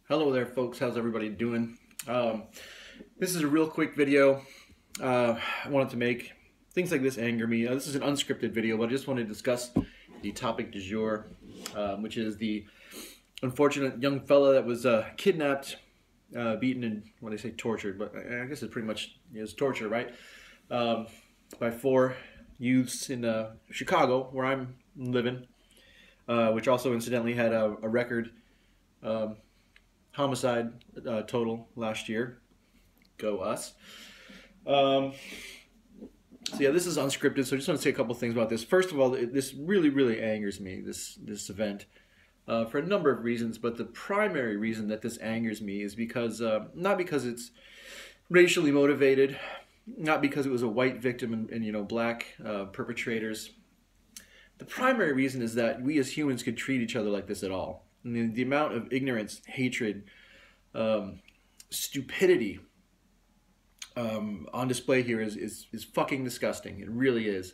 Hello there, folks. How's everybody doing? This is a real quick video I wanted to make. Things like this anger me. This is an unscripted video, but I just want to discuss the topic du jour, which is the unfortunate young fella that was kidnapped, beaten, and when they say tortured, but I guess it pretty much is torture, right? By four youths in Chicago, where I'm living, which also incidentally had a record homicide total last year. Go us. So yeah, this is unscripted, so I just want to say a couple things about this. First of all, this really angers me, this event, for a number of reasons, but the primary reason that this angers me is because, not because it's racially motivated, not because it was a white victim and black perpetrators. The primary reason is that we as humans could treat each other like this at all. I mean, the amount of ignorance, hatred, stupidity on display here is fucking disgusting. It really is.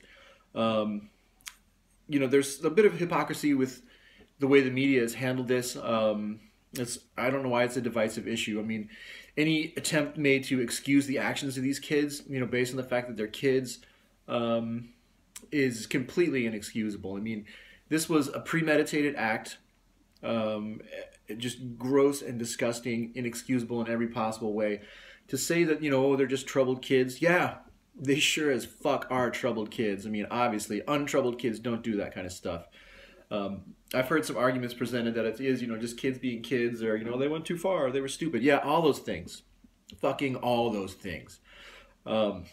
There's a bit of hypocrisy with the way the media has handled this. I don't know why it's a divisive issue. I mean, any attempt made to excuse the actions of these kids, based on the fact that they're kids, is completely inexcusable. I mean, this was a premeditated act. Just gross and disgusting, inexcusable in every possible way. To say that, oh, they're just troubled kids. Yeah, they sure as fuck are troubled kids. I mean, obviously, untroubled kids don't do that kind of stuff. I've heard some arguments presented that it is, just kids being kids, or, they went too far, or they were stupid. Yeah, all those things. Fucking all those things. I'll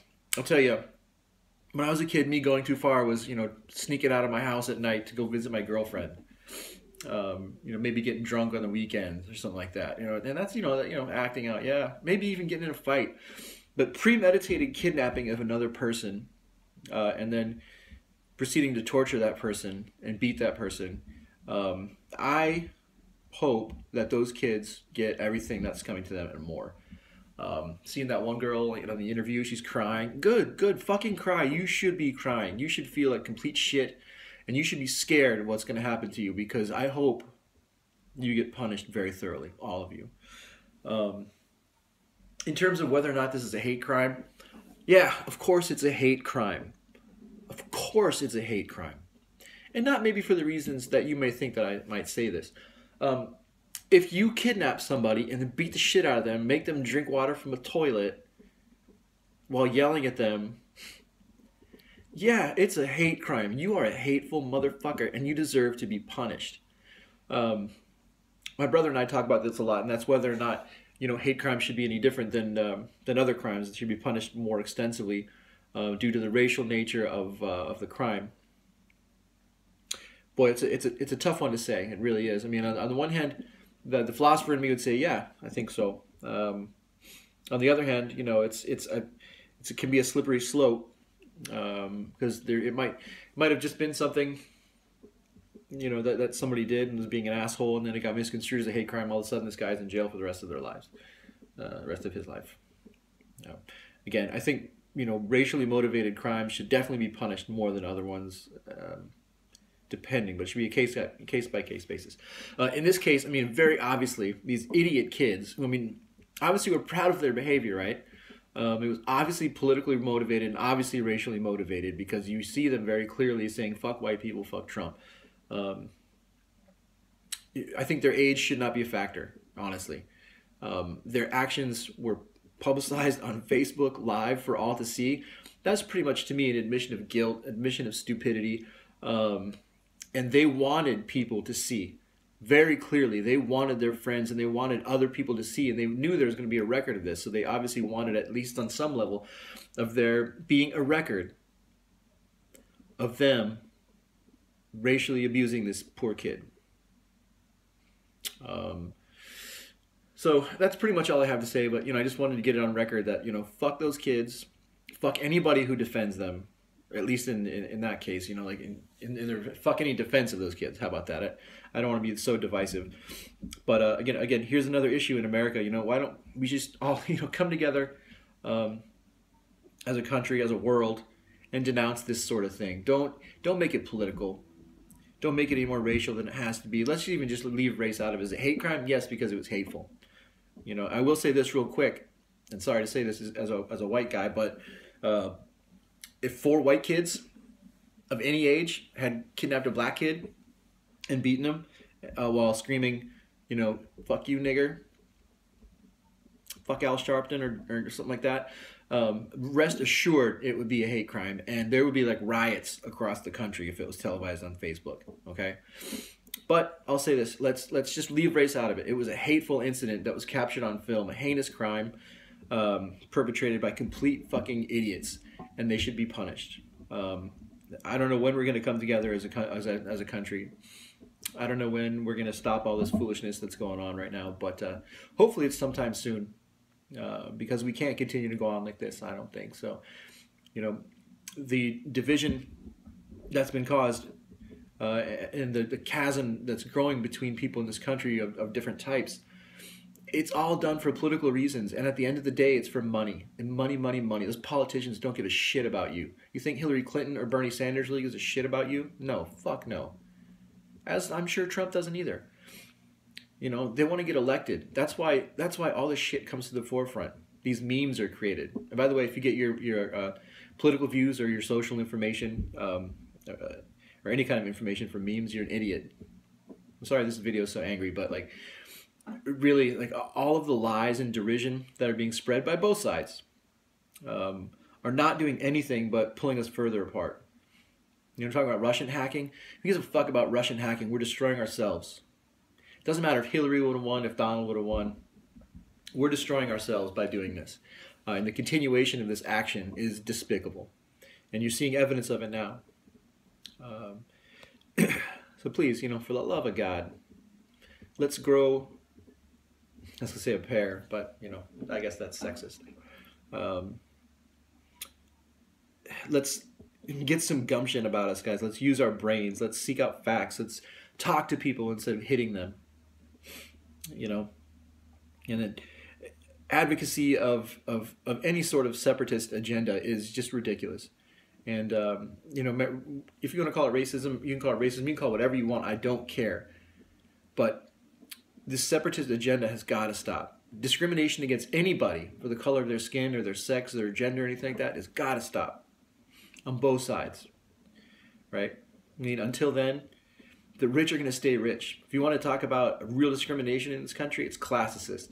tell you, when I was a kid, me going too far was, sneaking out of my house at night to go visit my girlfriend. Maybe getting drunk on the weekends or something like that, and that's, acting out, yeah, maybe even getting in a fight. But premeditated kidnapping of another person, and then proceeding to torture that person and beat that person, I hope that those kids get everything that's coming to them and more. Seeing that one girl, in the interview, she's crying. Good, fucking cry. You should be crying. You should feel like complete shit. And you should be scared of what's going to happen to you, because I hope you get punished very thoroughly, all of you. In terms of whether or not this is a hate crime, yeah, of course it's a hate crime. Of course it's a hate crime. And not maybe for the reasons that you may think that I might say this. If you kidnap somebody and then beat the shit out of them, make them drink water from a toilet while yelling at them, yeah, it's a hate crime. You are a hateful motherfucker, and you deserve to be punished. My brother and I talk about this a lot, and that's whether or not, hate crime should be any different than other crimes. It should be punished more extensively due to the racial nature of the crime. Boy, it's a tough one to say. It really is. I mean, on the one hand, the philosopher in me would say, yeah, I think so. On the other hand, it can be a slippery slope. Because it might have just been something, that somebody did and was being an asshole, and then it got misconstrued as a hate crime. All of a sudden, this guy's in jail for the rest of their lives, the rest of his life. Again, I think racially motivated crimes should definitely be punished more than other ones, depending, but it should be a case by case basis. In this case, I mean, very obviously, these idiot kids, who, I mean, obviously were proud of their behavior, right? It was obviously politically motivated and obviously racially motivated, because you see them very clearly saying, fuck white people, fuck Trump. I think their age should not be a factor, honestly. Their actions were publicized on Facebook Live for all to see. That's pretty much, to me, an admission of guilt, admission of stupidity. And they wanted people to see. Very clearly, they wanted their friends and they wanted other people to see, and they knew there was going to be a record of this, so they obviously wanted, at least on some level, of there being a record of them racially abusing this poor kid. So that's pretty much all I have to say, but I just wanted to get it on record that, fuck those kids, fuck anybody who defends them. At least in that case, like in their, fuck any defense of those kids. How about that? I don't want to be so divisive. But again, here's another issue in America. Why don't we just all come together as a country, as a world, and denounce this sort of thing? Don't make it political. Don't make it any more racial than it has to be. Let's even just leave race out of it. Is it hate crime? Yes, because it was hateful. You know, I will say this real quick, and sorry to say this as a white guy, but if 4 white kids of any age had kidnapped a black kid and beaten him while screaming, you know, "Fuck you, nigger," "Fuck Al Sharpton," or something like that, rest assured it would be a hate crime, and there would be like riots across the country if it was televised on Facebook. Okay, but I'll say this: let's just leave race out of it. It was a hateful incident that was captured on film, a heinous crime perpetrated by complete fucking idiots, and they should be punished. I don't know when we're going to come together as a country. I don't know when we're going to stop all this foolishness that's going on right now, but hopefully it's sometime soon. Because we can't continue to go on like this, I don't think. So, you know, the division that's been caused and the chasm that's growing between people in this country of different types, it's all done for political reasons. And at the end of the day, it's for money. And money, money, money. Those politicians don't give a shit about you. You think Hillary Clinton or Bernie Sanders really gives a shit about you? No, fuck no. As I'm sure Trump doesn't either. You know, they want to get elected. That's why all this shit comes to the forefront. These memes are created. And by the way, if you get your political views or your social information or any kind of information from memes, you're an idiot. I'm sorry this video is so angry, but like really, like all of the lies and derision that are being spread by both sides are not doing anything but pulling us further apart. You know, I'm talking about Russian hacking. Who gives a fuck about Russian hacking? We're destroying ourselves. Doesn't matter if Hillary would have won, if Donald would have won. We're destroying ourselves by doing this. And the continuation of this action is despicable. And you're seeing evidence of it now. So please, you know, for the love of God, let's grow, I was going to say a pair, but, you know, I guess that's sexist. Let's get some gumption about us, guys. Let's use our brains. Let's seek out facts. Let's talk to people instead of hitting them. You know, and then advocacy of any sort of separatist agenda is just ridiculous. And you know, if you want to call it racism, you can call it racism. You can call it whatever you want. I don't care. But this separatist agenda has got to stop. Discrimination against anybody for the color of their skin or their sex or their gender or anything like that has got to stop on both sides. Right? I mean, until then, the rich are going to stay rich. If you want to talk about real discrimination in this country, it's classicist.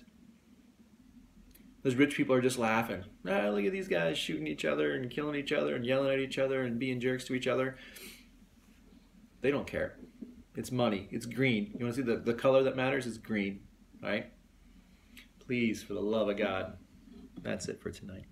Those rich people are just laughing. Ah, look at these guys shooting each other and killing each other and yelling at each other and being jerks to each other. They don't care. It's money. It's green. You want to see the color that matters? It's green. Right? Please, for the love of God. That's it for tonight.